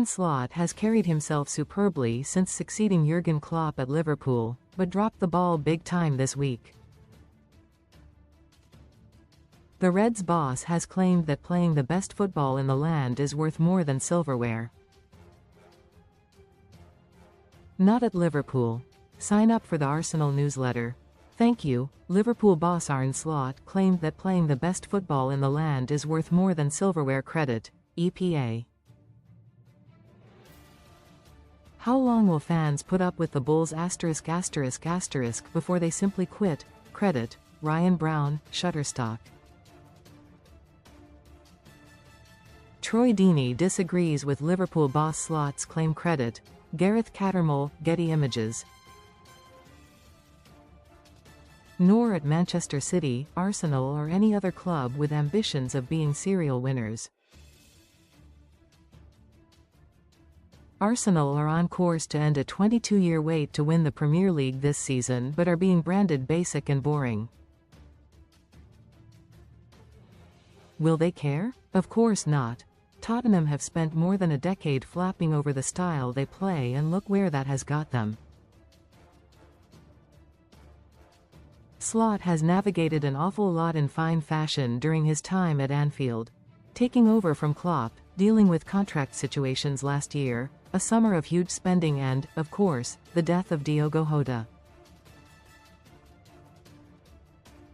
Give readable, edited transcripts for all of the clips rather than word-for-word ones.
Arne Slot has carried himself superbly since succeeding Jurgen Klopp at Liverpool, but dropped the ball big time this week. The Reds' boss has claimed that playing the best football in the land is worth more than silverware. Not at Liverpool. Sign up for the Arsenal newsletter. Thank you. Liverpool boss Arne Slot claimed that playing the best football in the land is worth more than silverwareCredit, EPA. How long will fans put up with the Bulls **** before they simply quit? Credit, Ryan Browne, Shutterstock. Troy Deeney disagrees with Liverpool boss Slot's claimCredit. Gareth Cattermole, Getty Images. Nor at Manchester City, Arsenal or any other club with ambitions of being serial winners. Arsenal are on course to end a 22-year wait to win the Premier League this season but are being branded basic and boring. Will they care? Of course not. Tottenham have spent more than a decade flapping over the style they play, and look where that has got them. Slot has navigated an awful lot in fine fashion during his time at Anfield. Taking over from Klopp, dealing with contract situations last year, a summer of huge spending and, of course, the death of Diogo Jota.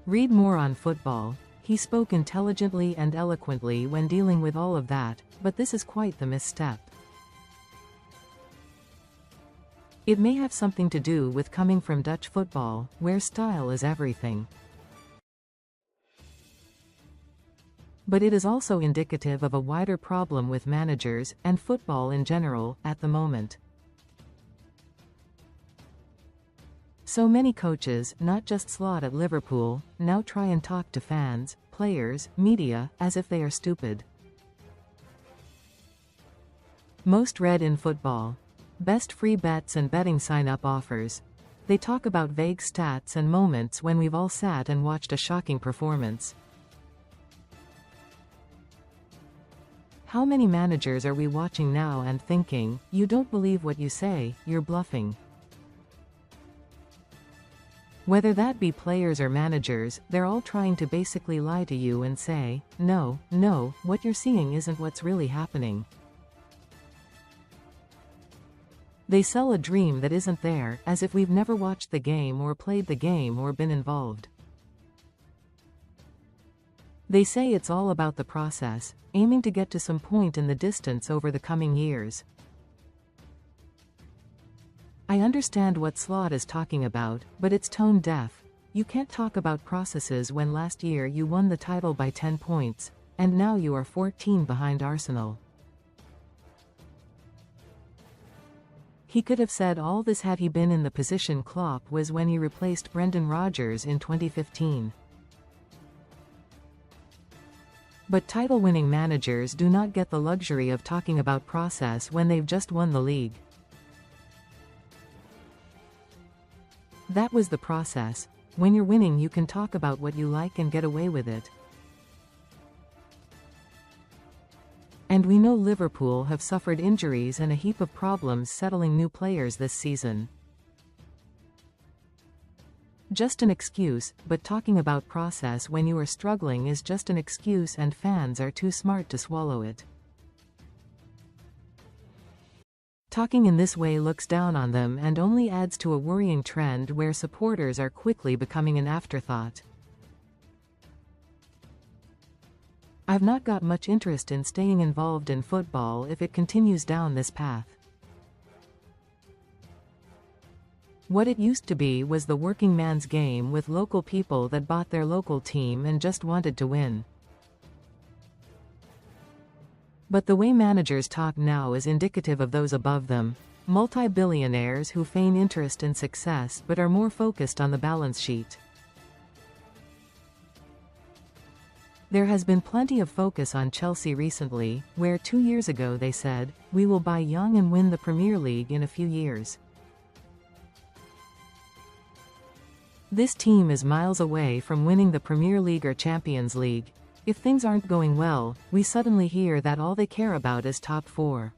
Read more on football. He spoke intelligently and eloquently when dealing with all of that, but this is quite the misstep. It may have something to do with coming from Dutch football, where style is everything. But it is also indicative of a wider problem with managers, and football in general, at the moment. So many coaches, not just Slot at Liverpool, now try and talk to fans, players, media, as if they are stupid. Most read in football. Best free bets and betting sign-up offers. They talk about vague stats and moments when we've all sat and watched a shocking performance. How many managers are we watching now and thinking, you don't believe what you say, you're bluffing? Whether that be players or managers, they're all trying to basically lie to you and say, no, what you're seeing isn't what's really happening. They sell a dream that isn't there, as if we've never watched the game or played the game or been involved. They say it's all about the process, aiming to get to some point in the distance over the coming years. I understand what Slot is talking about, but it's tone deaf. You can't talk about processes when last year you won the title by 10 points, and now you are 14 behind Arsenal. He could have said all this had he been in the position Klopp was when he replaced Brendan Rodgers in 2015. But title-winning managers do not get the luxury of talking about process when they've just won the league. That was the process. When you're winning, you can talk about what you like and get away with it. And we know Liverpool have suffered injuries and a heap of problems settling new players this season. Just an excuse, but talking about process when you are struggling is just an excuse, and fans are too smart to swallow it. Talking in this way looks down on them and only adds to a worrying trend where supporters are quickly becoming an afterthought. I've not got much interest in staying involved in football if it continues down this path. What it used to be was the working man's game with local people that bought their local team and just wanted to win. But the way managers talk now is indicative of those above them, multi-billionaires who feign interest in success but are more focused on the balance sheet. There has been plenty of focus on Chelsea recently, where 2 years ago they said, "We will buy young and win the Premier League in a few years." This team is miles away from winning the Premier League or Champions League. If things aren't going well, we suddenly hear that all they care about is top four.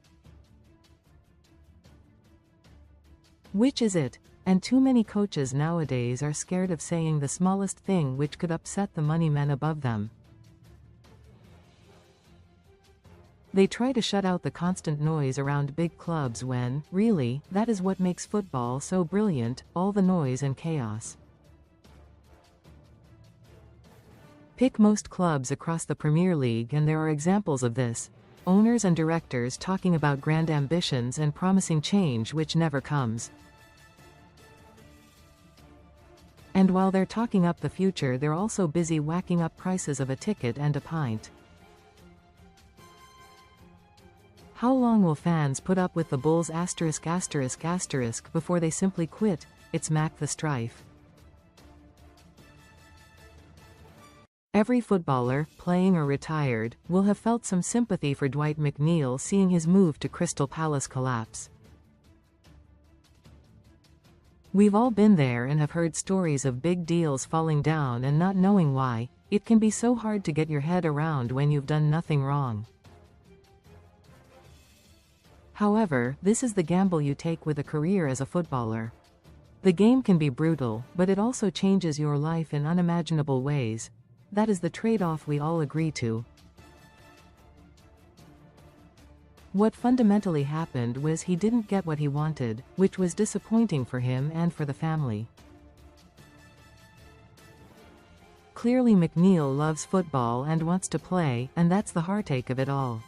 Which is it? And too many coaches nowadays are scared of saying the smallest thing which could upset the money men above them. They try to shut out the constant noise around big clubs when, really, that is what makes football so brilliant, all the noise and chaos. Pick most clubs across the Premier League and there are examples of this. Owners and directors talking about grand ambitions and promising change which never comes. And while they're talking up the future, they're also busy whacking up prices of a ticket and a pint. How long will fans put up with the Bulls **** before they simply quit? It's Mac the strife. Every footballer, playing or retired, will have felt some sympathy for Dwight McNeil seeing his move to Crystal Palace collapse. We've all been there and have heard stories of big deals falling down and not knowing why. It can be so hard to get your head around when you've done nothing wrong. However, this is the gamble you take with a career as a footballer. The game can be brutal, but it also changes your life in unimaginable ways. That is the trade-off we all agree to. What fundamentally happened was he didn't get what he wanted, which was disappointing for him and for the family. Clearly McNeil loves football and wants to play, and that's the heartache of it all.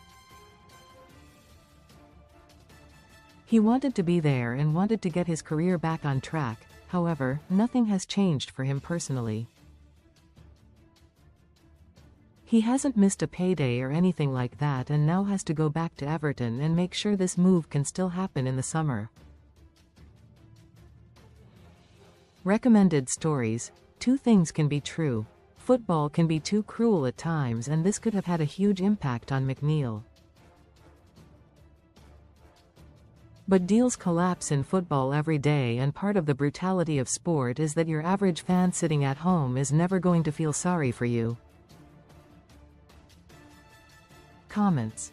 He wanted to be there and wanted to get his career back on track, however, nothing has changed for him personally. He hasn't missed a payday or anything like that and now has to go back to Everton and make sure this move can still happen in the summer. Recommended stories. 2 things can be true. Football can be too cruel at times and this could have had a huge impact on McNeil. But deals collapse in football every day and part of the brutality of sport is that your average fan sitting at home is never going to feel sorry for you. Comments.